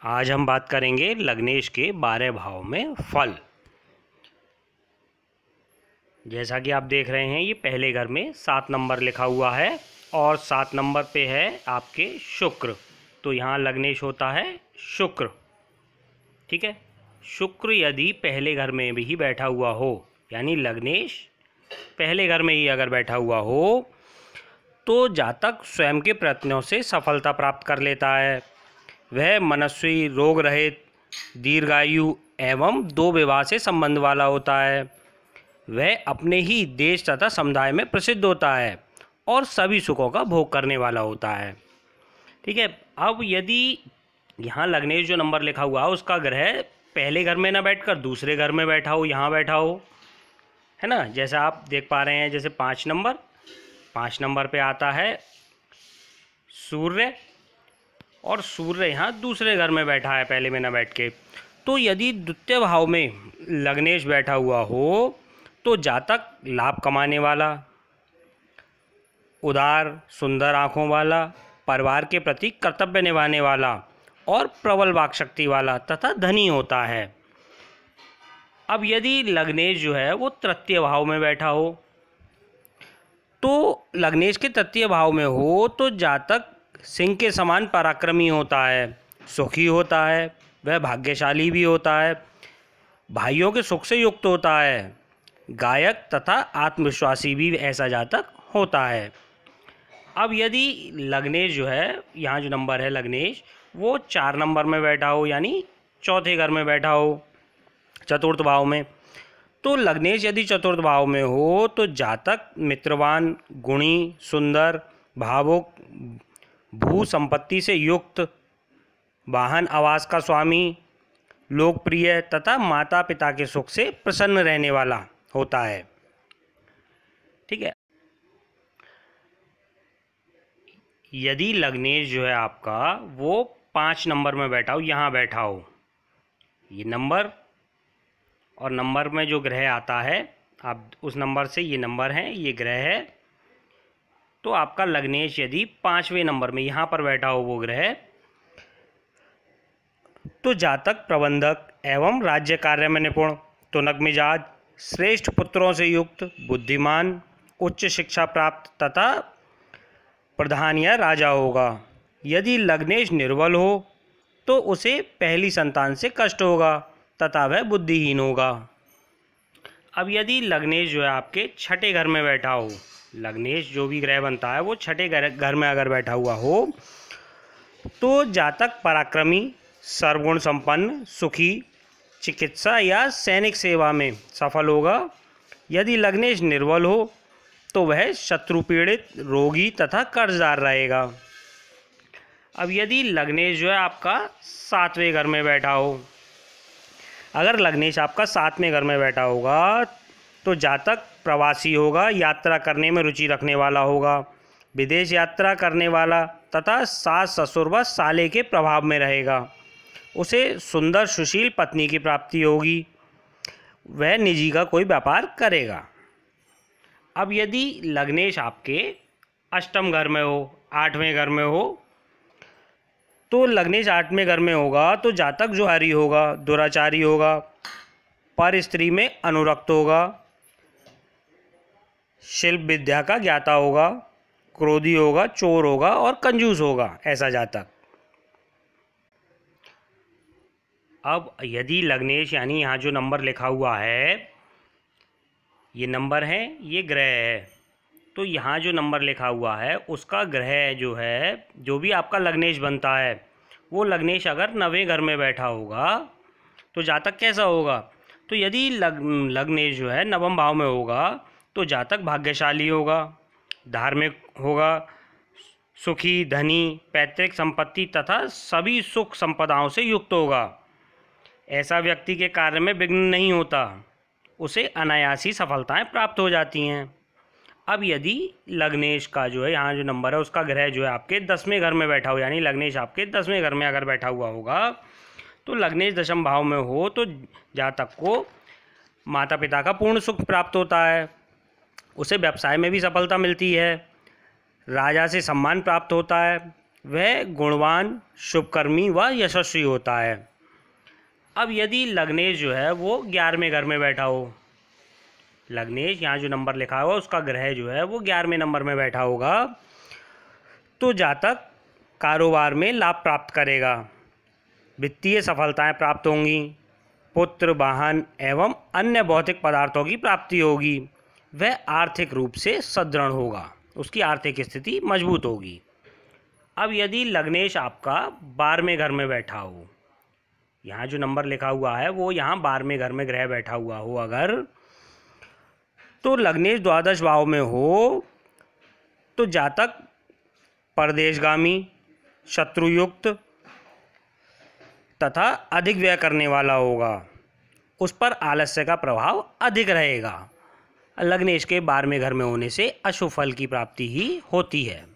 आज हम बात करेंगे लग्नेश के 12 भाव में फल। जैसा कि आप देख रहे हैं, ये पहले घर में 7 नंबर लिखा हुआ है और 7 नंबर पे है आपके शुक्र। तो यहाँ लग्नेश होता है शुक्र। ठीक है, शुक्र यदि पहले घर में भी बैठा हुआ हो, यानी लग्नेश पहले घर में ही अगर बैठा हुआ हो, तो जातक स्वयं के प्रयत्नों से सफलता प्राप्त कर लेता है। वह मनस्वी, रोग रहित, दीर्घायु एवं 2 विवाह से संबंध वाला होता है। वह अपने ही देश तथा समुदाय में प्रसिद्ध होता है और सभी सुखों का भोग करने वाला होता है। ठीक है, अब यदि यहाँ लग्नेश जो नंबर लिखा हुआ है उसका ग्रह पहले घर में ना बैठकर दूसरे घर में बैठा हो, यहाँ बैठा हो, है ना। जैसा आप देख पा रहे हैं, जैसे 5 नंबर पे आता है सूर्य, और सूर्य यहाँ दूसरे घर में बैठा है पहले में ना बैठ के। तो यदि द्वितीय भाव में लग्नेश बैठा हुआ हो तो जातक लाभ कमाने वाला, उदार, सुंदर आँखों वाला, परिवार के प्रति कर्तव्य निभाने वाला और प्रबल वाक शक्ति वाला तथा धनी होता है। अब यदि लग्नेश जो है वो तृतीय भाव में बैठा हो, तो लग्नेश के तृतीय भाव में हो तो जातक सिंह के समान पराक्रमी होता है, सुखी होता है, वह भाग्यशाली भी होता है, भाइयों के सुख से युक्त होता है, गायक तथा आत्मविश्वासी भी ऐसा जातक होता है। अब यदि लग्नेश जो है, यहाँ जो नंबर है लग्नेश, वो 4 नंबर में बैठा हो, यानी चौथे घर में बैठा हो, चतुर्थ भाव में, तो लग्नेश यदि चतुर्थ भाव में हो तो जातक मित्रवान, गुणी, सुंदर, भावुक, भू संपत्ति से युक्त, वाहन आवास का स्वामी, लोकप्रिय तथा माता पिता के सुख से प्रसन्न रहने वाला होता है। ठीक है, यदि लग्नेश जो है आपका वो 5 नंबर में बैठा हो, यहाँ बैठा हो, ये नंबर और नंबर में जो ग्रह आता है, आप उस नंबर से ये नंबर है, ये ग्रह है, तो आपका लग्नेश यदि 5वें नंबर में यहाँ पर बैठा हो वो ग्रह, तो जातक प्रबंधक एवं राज्य कार्य में निपुण, तुनक मिजाज, श्रेष्ठ पुत्रों से युक्त, बुद्धिमान, उच्च शिक्षा प्राप्त तथा प्रधान या राजा होगा। यदि लग्नेश निर्बल हो तो उसे पहली संतान से कष्ट होगा तथा वह बुद्धिहीन होगा। अब यदि लग्नेश जो है आपके छठे घर में बैठा हो, लग्नेश जो भी ग्रह बनता है वो छठे घर में अगर बैठा हुआ हो तो जातक पराक्रमी, सर्वगुण संपन्न, सुखी, चिकित्सा या सैनिक सेवा में सफल होगा। यदि लग्नेश निर्बल हो तो वह शत्रु पीड़ित, रोगी तथा कर्जदार रहेगा। अब यदि लग्नेश जो है आपका 7वें घर में बैठा हो, अगर लग्नेश आपका 7वें घर में बैठा होगा तो जातक प्रवासी होगा, यात्रा करने में रुचि रखने वाला होगा, विदेश यात्रा करने वाला तथा सास ससुर व साले के प्रभाव में रहेगा। उसे सुंदर सुशील पत्नी की प्राप्ति होगी, वह निजी का कोई व्यापार करेगा। अब यदि लग्नेश आपके अष्टम घर में हो, 8वें घर में हो, तो लग्नेश 8वें घर में होगा तो जातक जुहारी होगा, दुराचारी होगा, पर स्त्री में अनुरक्त होगा, शिल्प विद्या का ज्ञाता होगा, क्रोधी होगा, चोर होगा और कंजूस होगा, ऐसा जातक। अब यदि लग्नेश, यानी यहाँ जो नंबर लिखा हुआ है, ये नंबर है, ये ग्रह है, तो यहाँ जो नंबर लिखा हुआ है उसका ग्रह जो है, जो भी आपका लग्नेश बनता है, वो लग्नेश अगर 9वें घर में बैठा होगा तो जातक कैसा होगा। तो यदि लग्नेश जो है 9वें भाव में होगा तो जातक भाग्यशाली होगा, धार्मिक होगा, सुखी, धनी, पैतृक संपत्ति तथा सभी सुख संपदाओं से युक्त होगा। ऐसा व्यक्ति के कार्य में विघ्न नहीं होता, उसे अनायास ही सफलताएं प्राप्त हो जाती हैं। अब यदि लग्नेश का जो है, यहाँ जो नंबर है उसका ग्रह जो है आपके 10वें घर में बैठा हो, यानी लग्नेश आपके 10वें घर में अगर बैठा हुआ होगा, तो लग्नेश 10म भाव में हो तो जातक को माता पिता का पूर्ण सुख प्राप्त होता है, उसे व्यवसाय में भी सफलता मिलती है, राजा से सम्मान प्राप्त होता है, वह गुणवान, शुभकर्मी व यशस्वी होता है। अब यदि लग्नेश जो है वो 11वें घर में बैठा हो, लग्नेश यहाँ जो नंबर लिखा हुआ उसका ग्रह जो है वो 11वें नंबर में बैठा होगा, तो जातक कारोबार में लाभ प्राप्त करेगा, वित्तीय सफलताएं प्राप्त होंगी, पुत्र, वाहन एवं अन्य भौतिक पदार्थों की प्राप्ति होगी। वह आर्थिक रूप से सदृढ़ होगा, उसकी आर्थिक स्थिति मजबूत होगी। अब यदि लग्नेश आपका 12वें घर में बैठा हो, यहाँ जो नंबर लिखा हुआ है वो यहाँ 12वें घर में ग्रह बैठा हुआ हो अगर, तो लग्नेश द्वादश भाव में हो तो जातक परदेशगामी, शत्रुयुक्त तथा अधिक व्यय करने वाला होगा, उस पर आलस्य का प्रभाव अधिक रहेगा। लग्नेश के 12वें घर में होने से अशुभ फल की प्राप्ति ही होती है।